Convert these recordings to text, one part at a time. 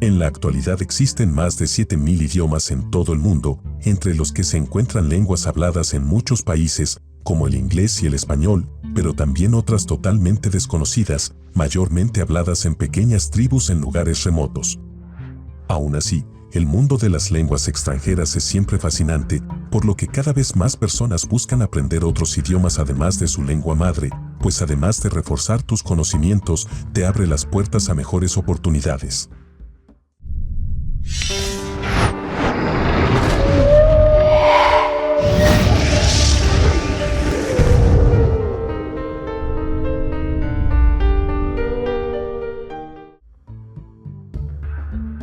En la actualidad existen más de 7.000 idiomas en todo el mundo, entre los que se encuentran lenguas habladas en muchos países, como el inglés y el español, pero también otras totalmente desconocidas, mayormente habladas en pequeñas tribus en lugares remotos. Aún así, el mundo de las lenguas extranjeras es siempre fascinante, por lo que cada vez más personas buscan aprender otros idiomas además de su lengua madre, pues además de reforzar tus conocimientos, te abre las puertas a mejores oportunidades.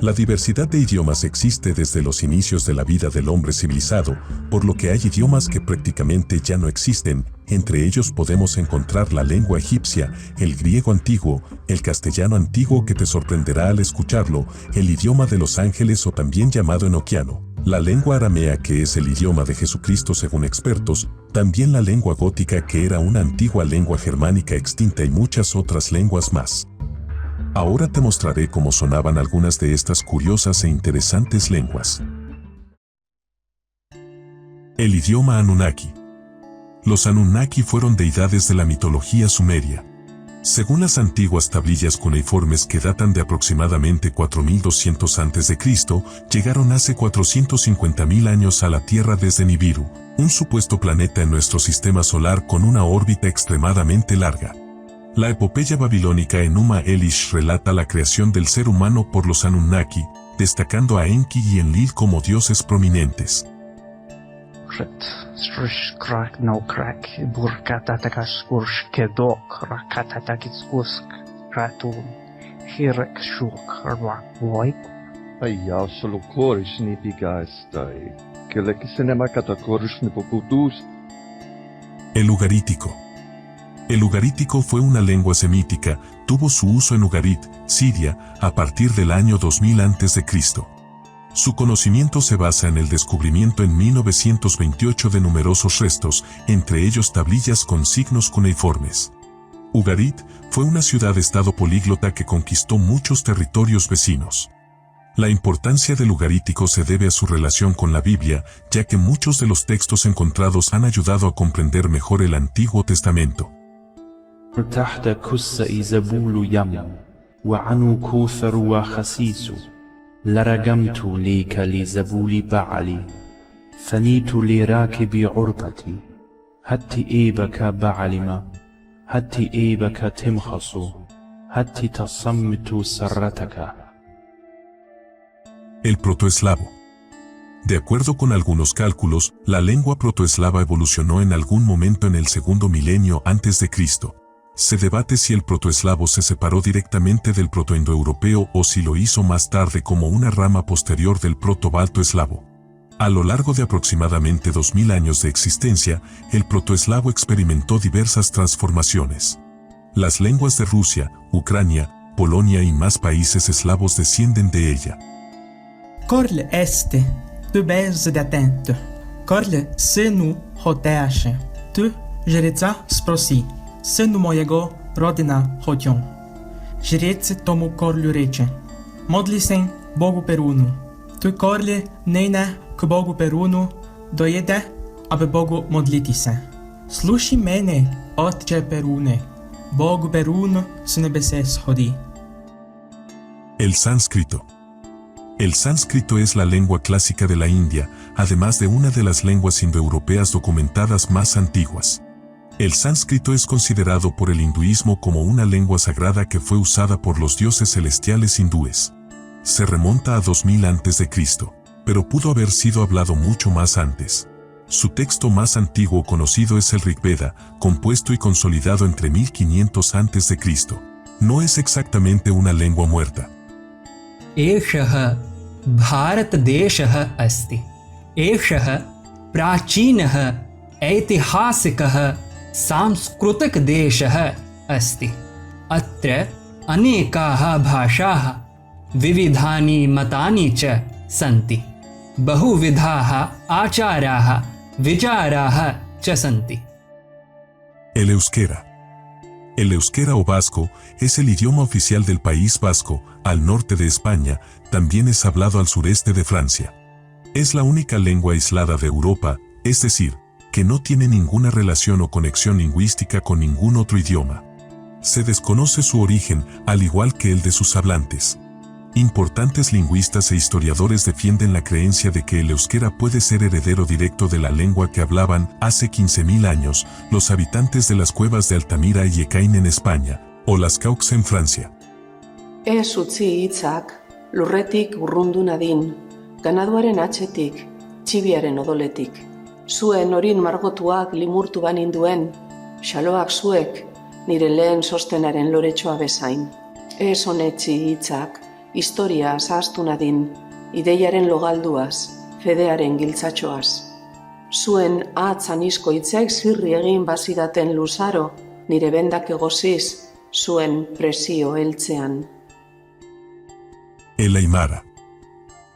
La diversidad de idiomas existe desde los inicios de la vida del hombre civilizado, por lo que hay idiomas que prácticamente ya no existen. Entre ellos podemos encontrar la lengua egipcia, el griego antiguo, el castellano antiguo que te sorprenderá al escucharlo, el idioma de los ángeles o también llamado enoquiano, la lengua aramea que es el idioma de Jesucristo según expertos, también la lengua gótica que era una antigua lengua germánica extinta y muchas otras lenguas más. Ahora te mostraré cómo sonaban algunas de estas curiosas e interesantes lenguas. El idioma Anunnaki. Los Anunnaki fueron deidades de la mitología sumeria. Según las antiguas tablillas cuneiformes que datan de aproximadamente 4200 a.C., llegaron hace 450.000 años a la Tierra desde Nibiru, un supuesto planeta en nuestro sistema solar con una órbita extremadamente larga. La epopeya babilónica Enuma Elish relata la creación del ser humano por los Anunnaki, destacando a Enki y Enlil como dioses prominentes. El Ugarítico. El ugarítico fue una lengua semítica, tuvo su uso en Ugarit, Siria, a partir del año 2000 a.C. Su conocimiento se basa en el descubrimiento en 1928 de numerosos restos, entre ellos tablillas con signos cuneiformes. Ugarit fue una ciudad-estado políglota que conquistó muchos territorios vecinos. La importancia del ugarítico se debe a su relación con la Biblia, ya que muchos de los textos encontrados han ayudado a comprender mejor el Antiguo Testamento. تحت كسئ زبول يم وعنو كوثر وخسيس لرجمت ليك لزبول بعلي فنيت لراكب عربتي هتي إيبك بعلما هتي إيبك تمخص هتي تصمت سرتك. El protoeslavo. De acuerdo con algunos cálculos, la lengua protoeslava evolucionó en algún momento en el segundo milenio antes de Cristo. Se debate si el protoeslavo se separó directamente del protoindoeuropeo o si lo hizo más tarde como una rama posterior del protobaltoeslavo. A lo largo de aproximadamente 2000 años de existencia, el protoeslavo experimentó diversas transformaciones. Las lenguas de Rusia, Ucrania, Polonia y más países eslavos descienden de ella. Korle este, tu bez de atento, korle synu hoteasze, tu żeryca sprosi. Synu mojego rodina chocią. Żrycy tomu korlu reče. Modli się Bogu Perunu. Tu korli nejne k Bogu Perunu, dojede, aby Bogu modliti se. Sluši mene, Otče Perune. Bogu Perunu z nebese schodí. El sánscrito. El sánscrito es la lengua clásica de la India, además de una de las lenguas indoeuropeas documentadas más antiguas. El sánscrito es considerado por el hinduismo como una lengua sagrada que fue usada por los dioses celestiales hindúes. Se remonta a 2000 a.C., pero pudo haber sido hablado mucho más antes. Su texto más antiguo conocido es el Rigveda, compuesto y consolidado entre 1500 a.C. No es exactamente una lengua muerta. एषः भारतदेशः अस्ति। एषः प्राचीनः ऐतिहासिकः सांस्कृतिकदेशः अस्ति। अत्र अनेकाः भाषाः, विविधानि मतानि च सन्ति। बहुविधाः आचाराः, विचाराः च सन्ति। El euskera. El euskera o vasco es el idioma oficial del País Vasco, al norte de España, también es hablado al sureste de Francia. Es la única lengua aislada de Europa, es decir, que no tiene ninguna relación o conexión lingüística con ningún otro idioma. Se desconoce su origen, al igual que el de sus hablantes. Importantes lingüistas e historiadores defienden la creencia de que el euskera puede ser heredero directo de la lengua que hablaban hace 15.000 años los habitantes de las cuevas de Altamira y Ekain en España, o las Caux en Francia. Ez utzi hitzak, lurretik urrundu nadin, ganaduaren atxetik, txibiaren odoletik. Zuen orin margotuak limurtu baninduen, xaloak zuek, nire lehen sostenaren loretxoa bezain. Ez honetzi hitzak, historia zahaztu nadin, ideiaren logalduaz, fedearen giltzatxoaz. Zuen ahatzanizko hitzek zirri egin bazidaten luzaro, nire bendak egoziz, zuen presio heltzean. El aimara.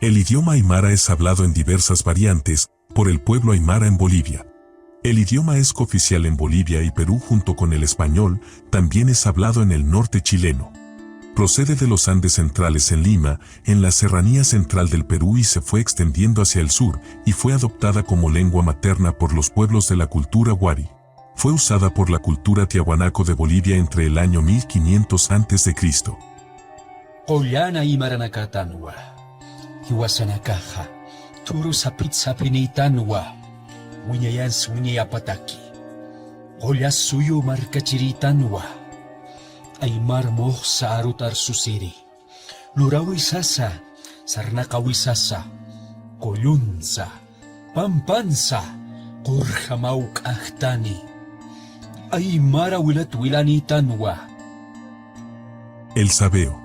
El idioma aimara es hablado en diversas variantes por el pueblo aimara en Bolivia. El idioma es cooficial en Bolivia y Perú junto con el español, también es hablado en el norte chileno. Procede de los Andes centrales en Lima, en la serranía central del Perú y se fue extendiendo hacia el sur y fue adoptada como lengua materna por los pueblos de la cultura Wari. Fue usada por la cultura tiahuanaco de Bolivia entre el año 1500 a.C. Qollana imaranakatanwa, hiwasanakaja, turu sapitsapinitanwa, wiñayans wiñayapataki, qollas suyu markachiritanwa, aymar moh sa arutar susiri, lurawisasa, sarnakawisasa, kollunsa, pampansa, qurjamauk ahtani, aymara wilat wilanitanwa. El sabeo.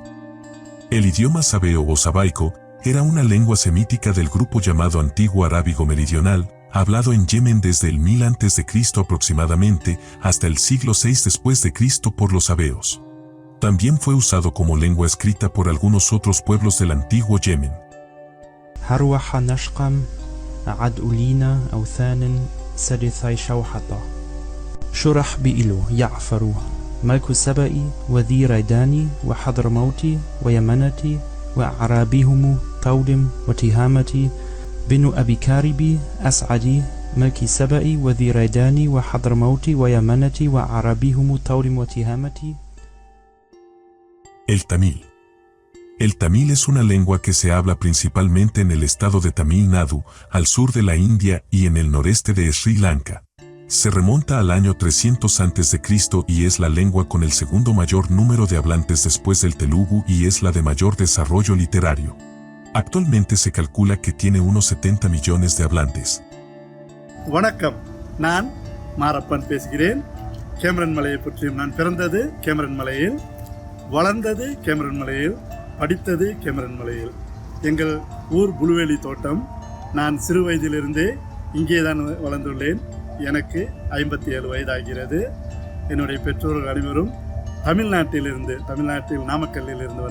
El idioma sabeo o sabaico era una lengua semítica del grupo llamado Antiguo Arábigo Meridional, hablado en Yemen desde el 1000 a.C. aproximadamente hasta el siglo VI después de Cristo por los sabeos. También fue usado como lengua escrita por algunos otros pueblos del antiguo Yemen. هروح نشقم عد أولينا أوثان سدثي شوحطة شرح بإلو يعفرو ملك سبئي وذي ريداني وحضرموتي ويمنتي وأعرابيهم تودم وتهامتي بنو أبي كاربي أسعدي ملك سبئي وذي ريداني وحضرموتي ويمنتي وأعرابيهم تودم وتهامتي. El tamil. El tamil es una lengua que se habla principalmente en el estado de Tamil Nadu, al sur de la India y en el noreste de Sri Lanka. Se remonta al año 300 a.C. y es la lengua con el segundo mayor número de hablantes después del telugu y es la de mayor desarrollo literario. Actualmente se calcula que tiene unos 70 millones de hablantes. வணக்கம், நான் மாரப்பன் பேசுகிறேன். கேமரன் மலையை பற்றியும் நான் பிறந்தது கேமரன் மலையில், வளர்ந்தது கேமரன் மலையில், படித்தது கேமரன் மலையில். எங்கள் ஊர் புலுவேலி தோட்டம். நான் சிறு வயதிலிருந்தே இங்கே தான் வளர்ந்துள்ளேன். எனக்கு 57 வயதாகிறது. என்னுடைய பெற்றோர்கள் அனைவரும் தமிழ்நாட்டில் நாமக்கல்லில் இருந்து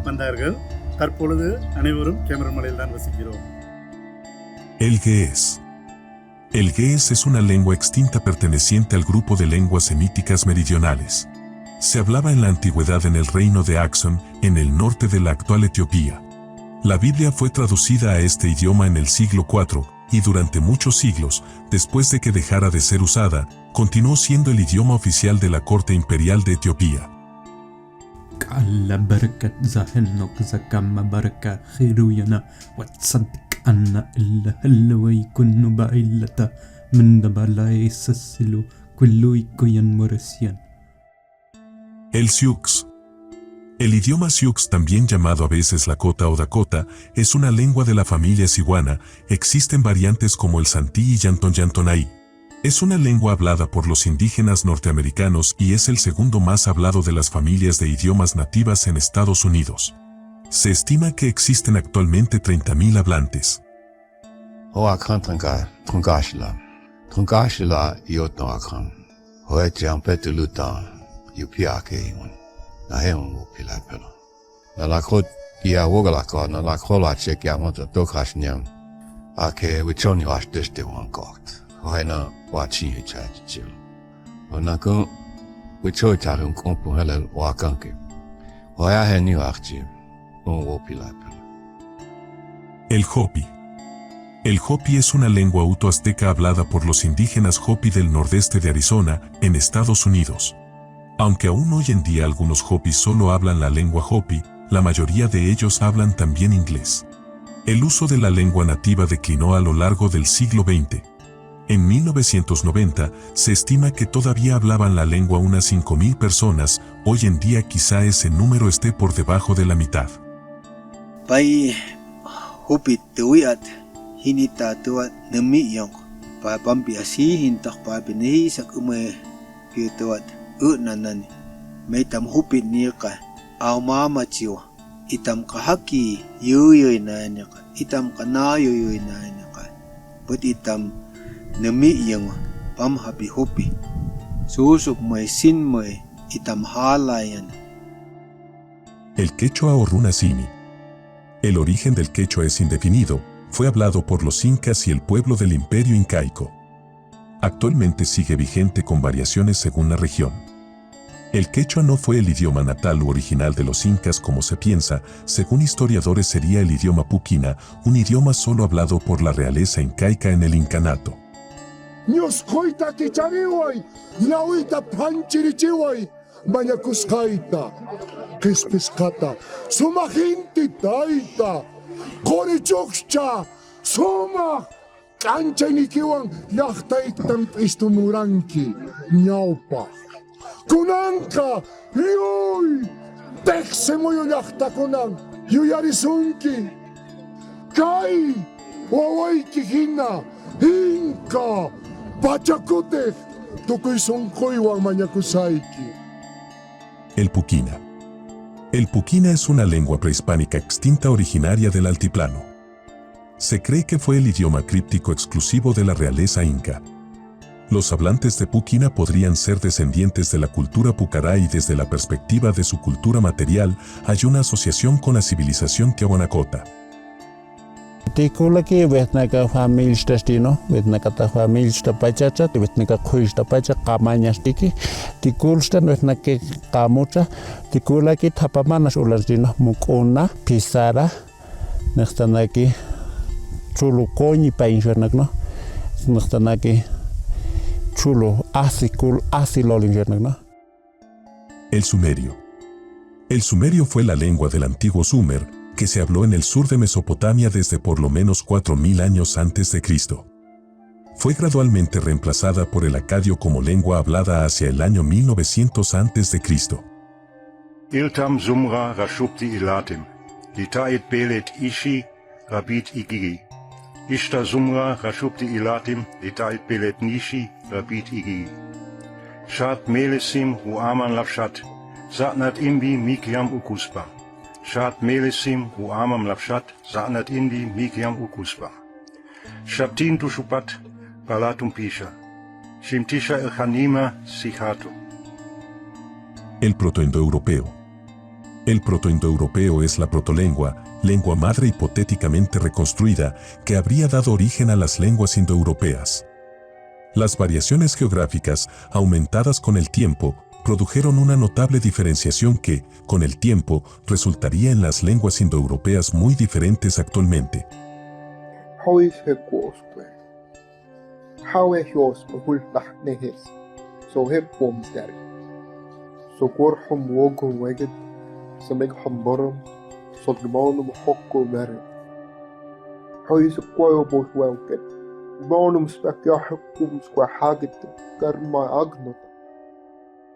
வந்தார்கள். தற்பொழுது அனைவரும் கேமரன் மலையில் தான் வசிக்கிறோம். El ge'ez. El ge'ez es una lengua extinta perteneciente al grupo de lenguas semíticas meridionales. Se hablaba en la antigüedad en el reino de Axum, en el norte de la actual Etiopía. La Biblia fue traducida a este idioma en el siglo IV, y durante muchos siglos, después de que dejara de ser usada, continuó siendo el idioma oficial de la corte imperial de Etiopía. على بركة زهنك زكما بركة خيروينا وتصدق أن إلا هل ويكون بإلة من دبلا يسسلو كل يكون مرسيان. El Sioux. El idioma Sioux, también llamado a veces Lakota o Dakota, es una lengua de la familia Siwana. Existen variantes como el Santí y Yanton-Yantonaí. Es una lengua hablada por los indígenas norteamericanos y es el segundo más hablado de las familias de idiomas nativas en Estados Unidos. Se estima que existen actualmente 30.000 hablantes. Wicho tarum kompo halal wakanke. Hoya heni wakchi. Un wopilapel. El Hopi. El Hopi es una lengua uto-azteca hablada por los indígenas Hopi del nordeste de Arizona, en Estados Unidos. Aunque aún hoy en día algunos Hopis solo hablan la lengua Hopi, la mayoría de ellos hablan también inglés. El uso de la lengua nativa declinó a lo largo del siglo XX. En 1990, se estima que todavía hablaban la lengua unas 5,000 personas, hoy en día quizá ese número esté por debajo de la mitad. Pai Hopi tuiat hinita tuat nemi yang pa pampi asi hintak pa bini sakume kituat nanani meitam Hopi nika au mama chiwa itam kahaki yuyoy na nika itam kana yuyoy na nika but itam nemi yang pam happy Hopi susuk mai sin mai itam halayan. El quechua o runasimi. El origen del quechua es indefinido, fue hablado por los incas y el pueblo del imperio incaico. Actualmente sigue vigente con variaciones según la región. El quechua no fue el idioma natal u original de los incas como se piensa, según historiadores sería el idioma puquina, un idioma solo hablado por la realeza incaica en el incanato. Pescata, suma gente taita, Korichokcha, suma, cancha ni kiwan, yachtaitan istumuranki, nyaupa. Kunanka, yui, tekse moyo yachta kunan, yuyarisunki, kai, wawaiki hina, inka, pachakutek, tukuisunkoiwan manyakusaiki. El puquina. El puquina es una lengua prehispánica extinta originaria del altiplano. Se cree que fue el idioma críptico exclusivo de la realeza inca. Los hablantes de puquina podrían ser descendientes de la cultura pucará y desde la perspectiva de su cultura material hay una asociación con la civilización tiahuanacota. Tikulaki vetnaka familsta stino vetnaka ta familsta pachacha vetnaka khuista pacha kamañas tiki tikulsta vetnaka kamucha tikulaki tapamanas ulasdino mukuna pisara nextanaki chulu koñi painjernakno nextanaki chulu asilolinjernakno. El sumerio. El sumerio fue la lengua del antiguo Sumer, que se habló en el sur de Mesopotamia desde por lo menos 4,000 años antes de Cristo. Fue gradualmente reemplazada por el acadio como lengua hablada hacia el año 1900 antes de Cristo. Iltam Sumra Rashupti Ilatim, Litait Belet Ishi Rabit Igigi. Ishta Sumra Rashupti Ilatim, Litait Belet Nishi Rabit Igigi. Shat Melesim Huaman Lafshat, Satnat Imbi Mikiam Ukuspa. Shat Melesim Huamam Lafshat, Satnat Imbi Mikiam Ukuspa. Shaptin Tushupat, Palatum Pisha. Shimtisha El Hanima Sihato. El protoindoeuropeo. El protoindoeuropeo es la protolengua, lengua madre hipotéticamente reconstruida, que habría dado origen a las lenguas indoeuropeas. Las variaciones geográficas, aumentadas con el tiempo, produjeron una notable diferenciación que, con el tiempo, resultaría en las lenguas indoeuropeas muy diferentes actualmente.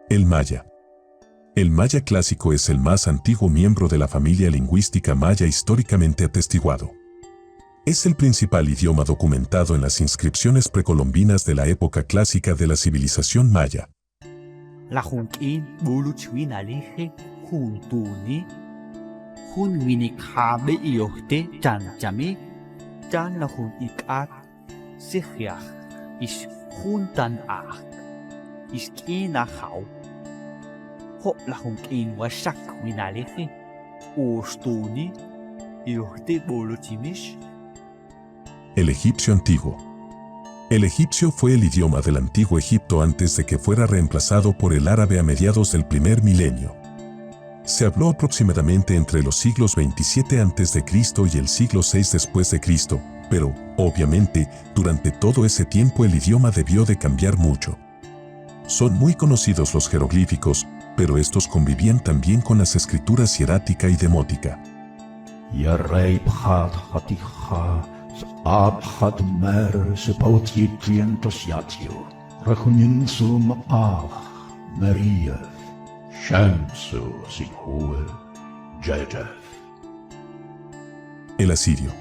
El maya. El maya clásico es el más antiguo miembro de la familia lingüística maya históricamente atestiguado. Es el principal idioma documentado en las inscripciones precolombinas de la época clásica de la civilización maya. La junkin buluchwin aleje juntuni junwinik habe iohte chanchami chan la junik ak sihyah is juntan ak is kina hau ho la junkin wasak winaleje ustuni iohte buluchimish. El egipcio antiguo. El egipcio fue el idioma del antiguo Egipto antes de que fuera reemplazado por el árabe a mediados del primer milenio. Se habló aproximadamente entre los siglos 27 a.C. y el siglo 6 después de Cristo, pero, obviamente, durante todo ese tiempo el idioma debió de cambiar mucho. Son muy conocidos los jeroglíficos, pero estos convivían también con las escrituras hierática y demótica. El asirio.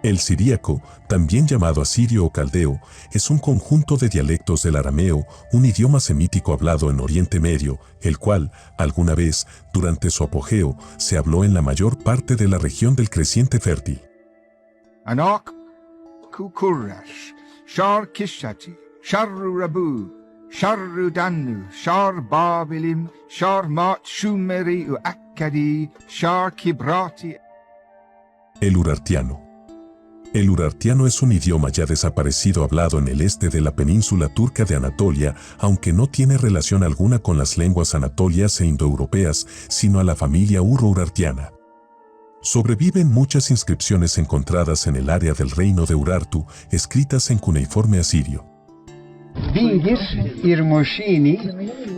El siríaco, también llamado asirio o caldeo, es un conjunto de dialectos del arameo, un idioma semítico hablado en Oriente Medio, el cual, alguna vez, durante su apogeo, se habló en la mayor parte de la región del creciente fértil. Anak, Kukurash, Shar Kishati, Sharru Rabu, Sharru Danu, Shar Babilim, Shar Mat Shumeri u Akkadi, Shar Kibrati. El urartiano. El urartiano es un idioma ya desaparecido hablado en el este de la península turca de Anatolia, aunque no tiene relación alguna con las lenguas anatolias e indoeuropeas, sino a la familia uro-urartiana. Sobreviven muchas inscripciones encontradas en el área del reino de Urartu, escritas en cuneiforme asirio. Dingir irmoshini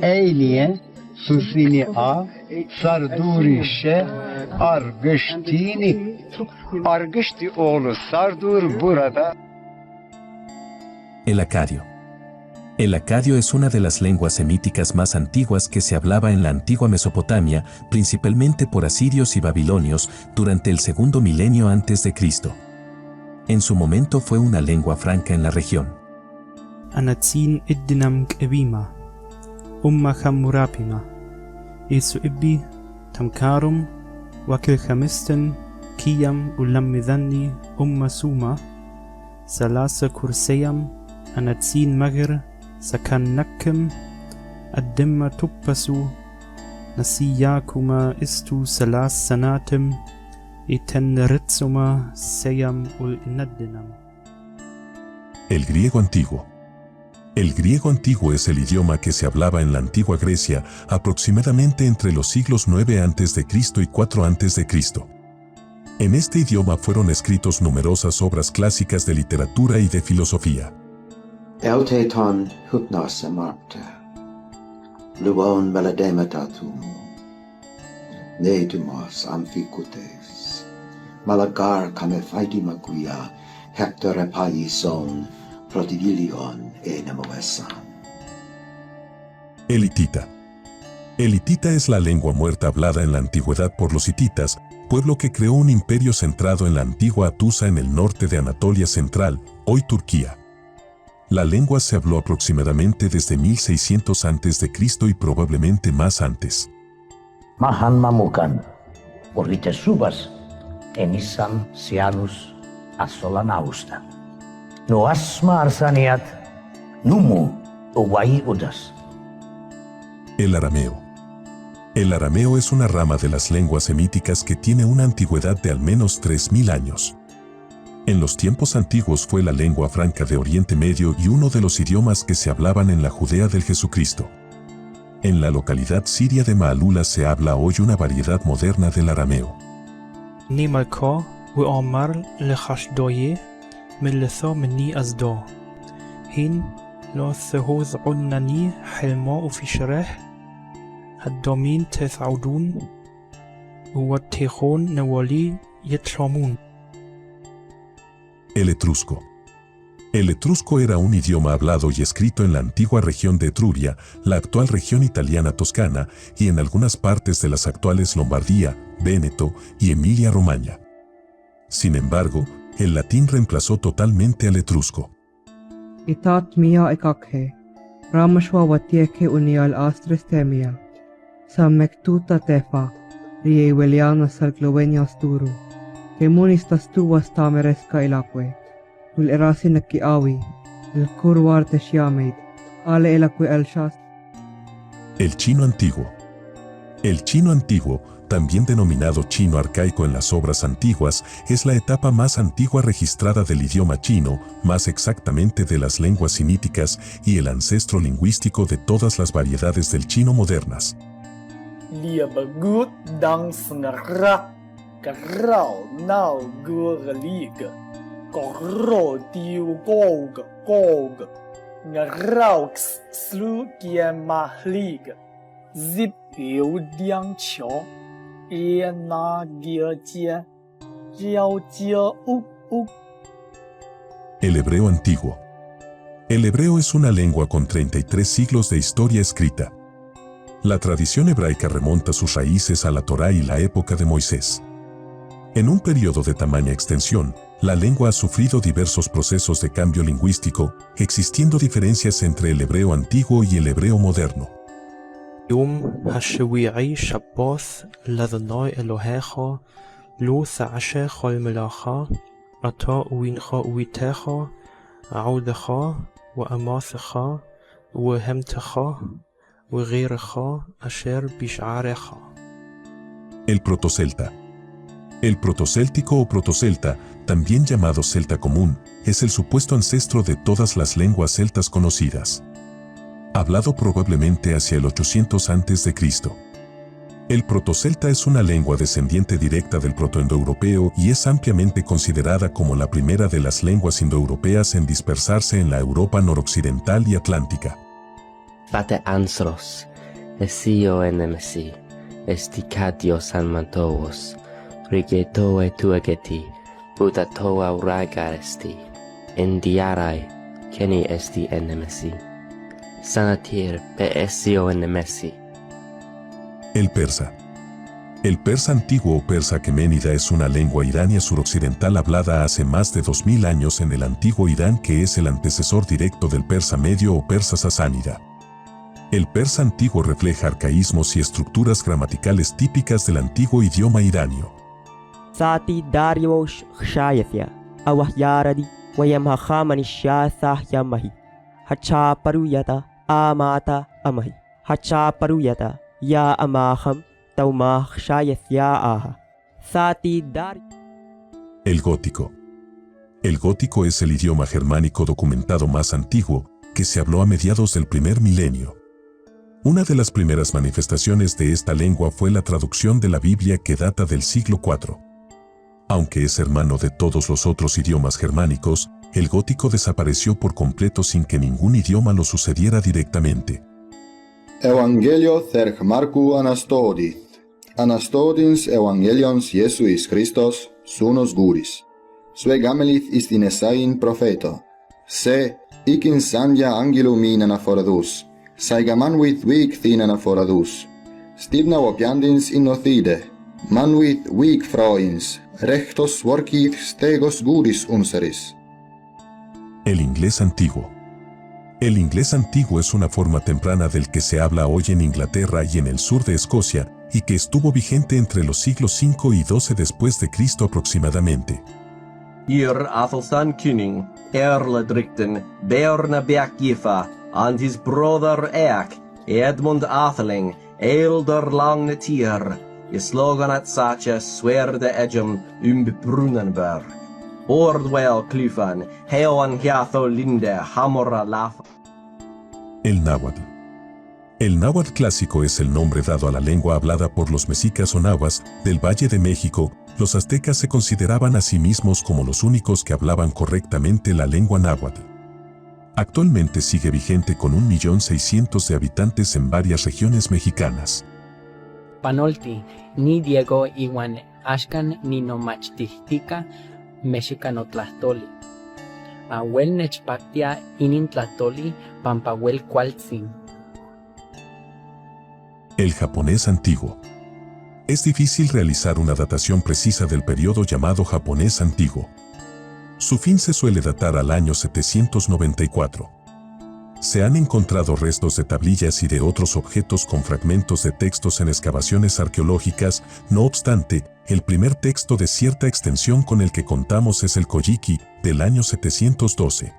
eyniye susini a sardurishe argıştini argışti oğlu sardur burada. El acadio. El acadio es una de las lenguas semíticas más antiguas que se hablaba en la antigua Mesopotamia, principalmente por asirios y babilonios, durante el segundo milenio antes de Cristo. En su momento fue una lengua franca en la región. Anatsin iddinam k'ebima, umma khamurapima, isu ibbi tamkarum, wakil khamistan, kiyam ulammidhanni umma suma, salasa kurseyam, anatsin magir, sakannakum, addimma tuppasu, nasiyakuma istu salas sanatim, itenritsuma seyam ul-naddinam. El griego antiguo. El griego antiguo es el idioma que se hablaba en la antigua Grecia aproximadamente entre los siglos 9 a.C. y 4 a.C. En este idioma fueron escritos numerosas obras clásicas de literatura y de filosofía. Euteiton hypnos amarta, luon veladematatum, netumos amphicutes, malagar kamephaidimagua, hector epaison, protivilion enemoesan. El hitita. El hitita es la lengua muerta hablada en la antigüedad por los hititas, pueblo que creó un imperio centrado en la antigua Atusa en el norte de Anatolia Central, hoy Turquía. La lengua se habló aproximadamente desde 1600 a.C. y probablemente más antes. Mahan mamukan, orite subas, enisam sianus asolanausta. No asma arsaniat, numu uwai udas. El arameo. El arameo es una rama de las lenguas semíticas que tiene una antigüedad de al menos 3000 años. En los tiempos antiguos fue la lengua franca de Oriente Medio y uno de los idiomas que se hablaban en la Judea del Jesucristo. En la localidad siria de Maalula se habla hoy una variedad moderna del arameo. Nimalko u'omar lechashdoye milletho minni azdo. Hin lo thehuz unnani helmo ufishreh haddomin tethaudun uwattechon nawali yetlomun. El etrusco. El etrusco era un idioma hablado y escrito en la antigua región de Etruria, la actual región italiana toscana, y en algunas partes de las actuales Lombardía, Véneto y Emilia-Romagna. Sin embargo, el latín reemplazó totalmente al etrusco. Itat mia ekakhe, ramashwa watieke unial astres temia, sammektuta tefa, rieveliana salclovenias turu. Que munistas tuvas tameresca ilakwe, ul erasinaki awi, el kurwarte shiameit, ale elakwe el shast. El chino antiguo. El chino antiguo, también denominado chino arcaico en las obras antiguas, es la etapa más antigua registrada del idioma chino, más exactamente de las lenguas semíticas y el ancestro lingüístico de todas las variedades del chino modernas. El hebreo antiguo. El hebreo es una lengua con 33 siglos de historia escrita. La tradición hebraica remonta sus raíces a la Torá y la época de Moisés. En un periodo de tamaña extensión, la lengua ha sufrido diversos procesos de cambio lingüístico, existiendo diferencias entre el hebreo antiguo y el hebreo moderno. יום השביעי שבוס לאדוני אלוהיך, לו תעשה כל מלאכה, אתה ובנך וביתך, עבדך ואמתך, ובהמתך, וגרך אשר בשעריך. El protocelta. El protocéltico o protocelta, también llamado celta común, es el supuesto ancestro de todas las lenguas celtas conocidas. Hablado probablemente hacia el 800 a.C. El protocelta es una lengua descendiente directa del protoindoeuropeo y es ampliamente considerada como la primera de las lenguas indoeuropeas en dispersarse en la Europa noroccidental y atlántica. Fate ansros, esio enemesi, esticatio sanmantovos, rigetoe tuegeti, butatoa uraga esti, endiarai, keni esti enemesi. Sanatir pe esio enemesi. El persa. El persa antiguo o persa aqueménida es una lengua irania suroccidental hablada hace más de 2000 años en el antiguo Irán, que es el antecesor directo del persa medio o persa sasánida. El persa antiguo refleja arcaísmos y estructuras gramaticales típicas del antiguo idioma iranio. Sati Dariush Shayafia, Awahyaradi, Wayamhamanishya Yamahi, Hacha Paruyata, Amata Amahi, Hacha Paruyata, Ya Amaham, Taumah Shayafia Aha, Sati Dar. El gótico. El gótico es el idioma germánico documentado más antiguo, que se habló a mediados del primer milenio. Una de las primeras manifestaciones de esta lengua fue la traducción de la Biblia, que data del siglo IV. Aunque es hermano de todos los otros idiomas germánicos, el gótico desapareció por completo sin que ningún idioma lo sucediera directamente. Evangelio therch Marku Anastodith. Anastodins Evangelions Jesuis Christos, Sunos Guris. Sue gamelith istinesain profeto. Se, ikin sanja angelum anaforadus. Saigamanwith weak thin anaforadus. Stibna wapiandins innothide. Manwith weak froins. Rectos workith stegos guris unseris. El inglés antiguo. El inglés antiguo es una forma temprana del que se habla hoy en Inglaterra y en el sur de Escocia, y que estuvo vigente entre los siglos V y XII después de Cristo aproximadamente. Ir Athelstan Kuning, Erledrikten, Berna Beakjifa, and his brother Eak, Edmund Atheling, Eilder Langnetier, Islogan at Sacha, Swerde Edgem, Brunenberg. Ordwell Clifan, Heoan Hiatho Linde, Hamora Lafa. El náhuatl. El náhuatl clásico es el nombre dado a la lengua hablada por los mexicas o nahuas del Valle de México. Los aztecas se consideraban a sí mismos como los únicos que hablaban correctamente la lengua náhuatl. Actualmente sigue vigente con 1.600.000 de habitantes en varias regiones mexicanas. Panolti, ni Diego Iwan Ashkan ni Nomachtichtica, Mexicano Tlastoli. Ahuel Nechpactia inin Tlastoli, Pampahuel Cualtzin. El japonés antiguo. Es difícil realizar una datación precisa del periodo llamado japonés antiguo. Su fin se suele datar al año 794. Se han encontrado restos de tablillas y de otros objetos con fragmentos de textos en excavaciones arqueológicas. No obstante, el primer texto de cierta extensión con el que contamos es el Kojiki, del año 712.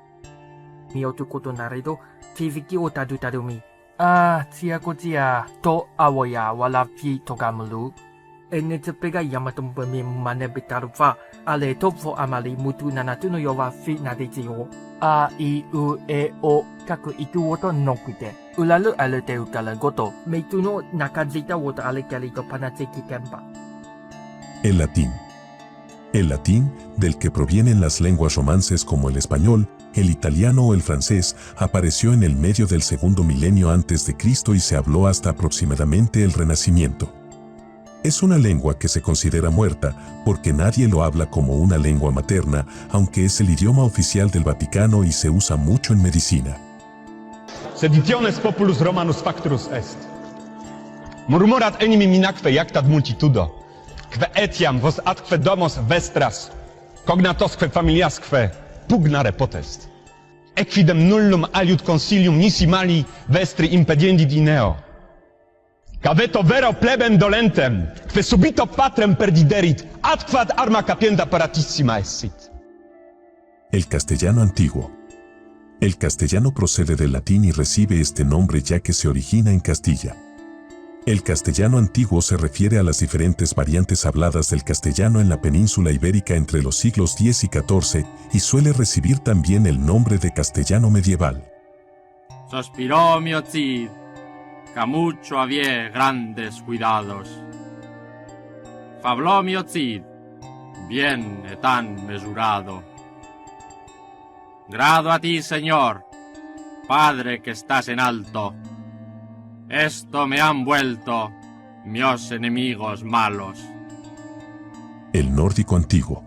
En ete pega yamatumpa mi mane bitarufa. Ale tofo amali mutu nanatuno yowa fi naditio. A, I, U, E, O. Kaku itu woto nokute. Ulalu ale te ukala goto. Meituno nakadzita woto ale kaliko panateki kempa. El latín. El latín, del que provienen las lenguas romances como el español, el italiano o el francés, apareció en el medio del segundo milenio antes de Cristo y se habló hasta aproximadamente el Renacimiento. Es una lengua que se considera muerta porque nadie lo habla como una lengua materna, aunque es el idioma oficial del Vaticano y se usa mucho en medicina. Seditiones populus Romanus facturus est. Murmurat enim minacque iactat multitudo, que etiam vos atque domos vestras, cognatosque familiasque pugnare potest. Equidem nullum aliud consilium nisi mali vestri impediendit ineo. Caveto vero plebem dolentem, que subito patrem perdiderit, atquad arma capienda paratissima essit. El castellano antiguo. El castellano procede del latín y recibe este nombre ya que se origina en Castilla. El castellano antiguo se refiere a las diferentes variantes habladas del castellano en la península ibérica entre los siglos X y XIV y suele recibir también el nombre de castellano medieval. Sospiró mi Cid, que mucho había grandes cuidados. Fabló mi Cid, bien y tan mesurado. Grado a ti, Señor, Padre que estás en alto. Esto me han vuelto mis enemigos malos. El nórdico antiguo.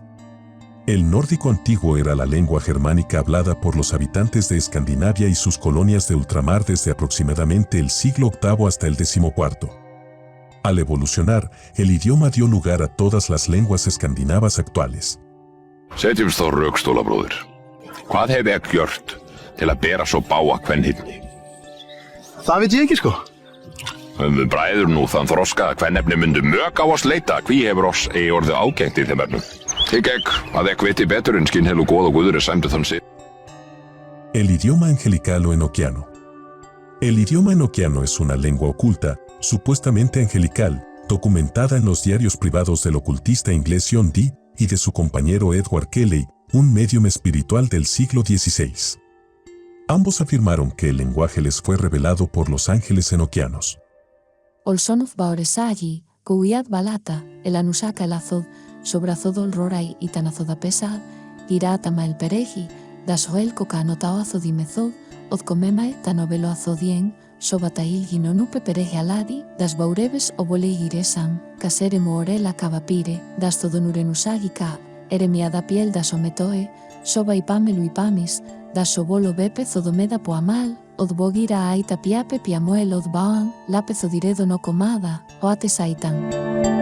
El nórdico antiguo era la lengua germánica hablada por los habitantes de Escandinavia y sus colonias de ultramar desde aproximadamente el siglo VIII hasta el XIV. Al evolucionar, el idioma dio lugar a todas las lenguas escandinavas actuales. Setjumst þá rökstóla, bróðir. Hvað hef ég gjört til að bera svo bága kvenhyrni? Það veit ég ekki, sko. Við bræður nú þann þroska að kvennefni myndu mök á oss leita, hví hefur oss eigi orðið ágengt í þeim efnum. Hygg ek að ek viti betur en skinnhel og góð og guður sæmdu þann sig. El idioma angelical o enoquiano. El idioma enoquiano es una lengua oculta, supuestamente angelical, documentada en los diarios privados del ocultista inglés John Dee y de su compañero Edward Kelly, un médium espiritual del siglo XVI. Ambos afirmaron que el lenguaje les fue revelado por los ángeles enoquianos. Olsonov baoresagi, kuiat balata, el anusaka el azod, sobrazodol rorai y tanazodapesa, iratama el pereji, dasoel cocanotao azodimezod, odcomemae tanovelo azodien, sobatail ginonupe pereje aladi, das baurebes obole giresam, casere moorela cavapire, das todonurenusagi ka, eremiada piel das ometoe, soba ipamelu ipamis, das sobolo bepe zodomeda poamal, odbogira aita piape piamoel odbaan, lape zodiredo no comada, oate saitan.